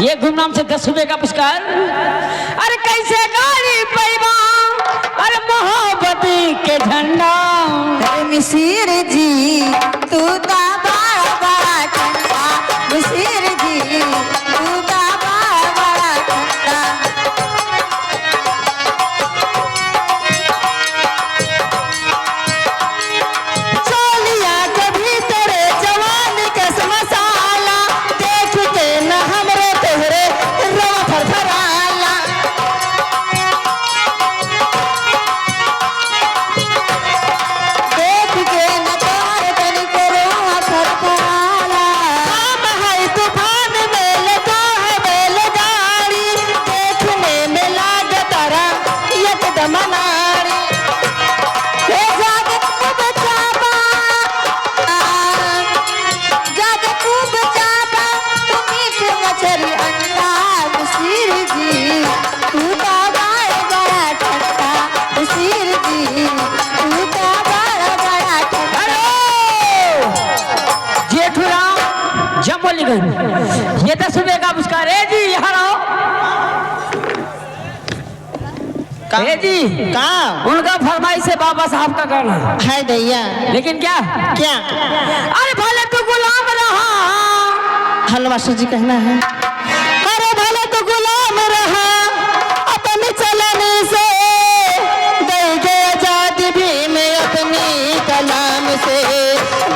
ये गुमनाम से 10 रुपए का पुरस्कार। अरे कैसे गाड़ी पैबा अरे मोहब्बत के झंडा। अरे मिसिर जी तू ता बड़ा बड़ा ठंडा, मिसिर जी तू ता बड़ा बड़ा ठंडा। चोलिया के भीतर जवान के मसाला, देख के न हमरे तोहरे रवा फरफराला। देख के न तोहरे तनिको रवा फरफराला। हम है तूफान में लगा है बैलगाड़ी, देखने में लागत रा एकदम नारी। हे जाग खूब चाबा, जाग खूब चाबा, तू मीठ मछली अंडा। मिसिर जी तू ता बड़ा बड़ा ठंडा, मिसिर जी तू ता बड़ा बड़ा ठंडा। जेठूराम जम्बोली गई। ये 10 रुपए का पुरस्कार है जी। यहाँ रहो ए जी। कहाँ उनका फरमाइश से बाबा साहब का गाना है दैया? लेकिन क्या क्या अरे भले तू गुलाम रहा। हलवा जी कहना है? अरे भले तो गुलाम रहा अपने चलने से, दे गए आजादी भी में अपनी कलाम से,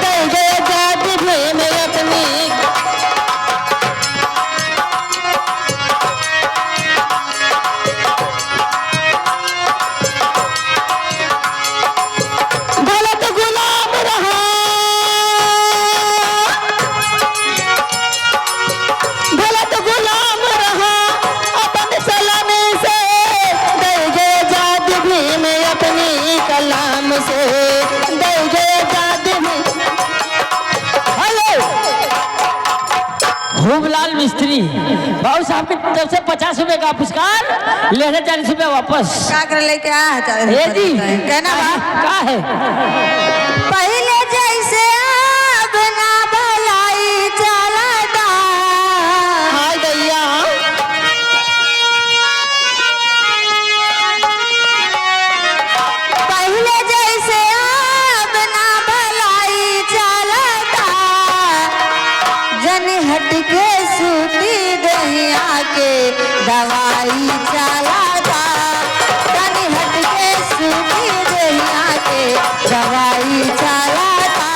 दे गए आजादी भी में अपनी। भले तो गुलाम रहा, भले तो गुलाम रहा अपने चलाने से, दे गए आजादी भी में अपनी कलाम से, दे गए आजादी भी। हेलो खूबलाल मिस्त्री बाबू साहब की तरफ से 50 रुपए का पुरस्कार। लेने 40 रुपए वापस। क्या कर लेके आया है? ए जी कहना बा क्या है? पहले जैसे अब ना भलाई चलता। हाय दैया पहले जैसे अब ना भलाई चलता, जन हट के सूती दहिया के दवाई चलता, जन हट के सूती दहिया के दवाई चलता।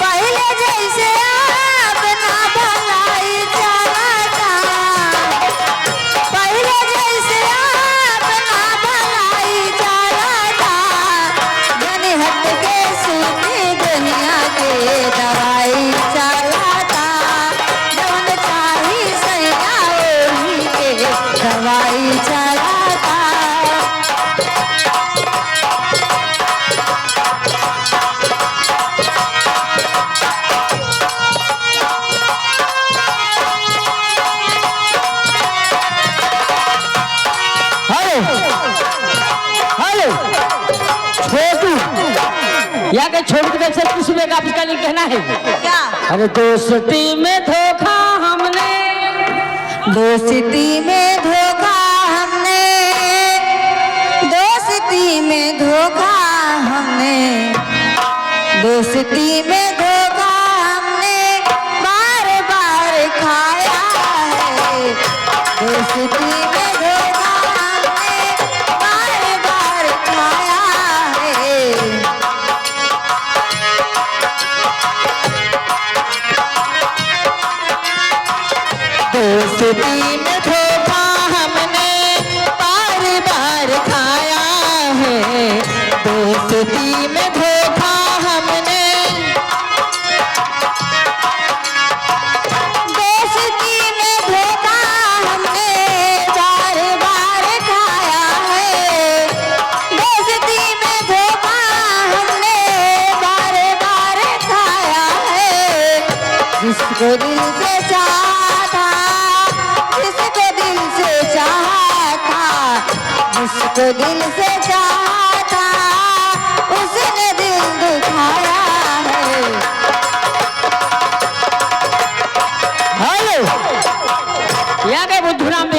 पहले जैसे अब ना भलाई चलता, पहले जैसे अब ना भलाई चलता, जन हट के सूती दुनिया के दवाई चलता, जौन चाही सैया ओढ़ी के दवाई चलता। हेलो हेलो छोटू या के छोटू की तरफ से 30 रुपए का पुरस्कार कहना है। क्या अरे दोस्ती में धोखा हमने, दोस्ती में धोखा हमने, दोस्ती में धोखा हमने, दोस्ती में धोखा हमने बार बार खाया है, दोस्ती में धोखा हमने बार बार खाया है। दोस्ती में धोखा हमने बार बार खाया है, दोस्ती में धोखा हमने, दोस्ती में धोखा हमने बार बार खाया है, दोस्ती में धोखा हमने बार बार खाया है। जिसको दिल से चाहा था, जिसको दिल से चाहा था, जिसको दिल से चाहा था, उसने दिल या के बुद्धू राम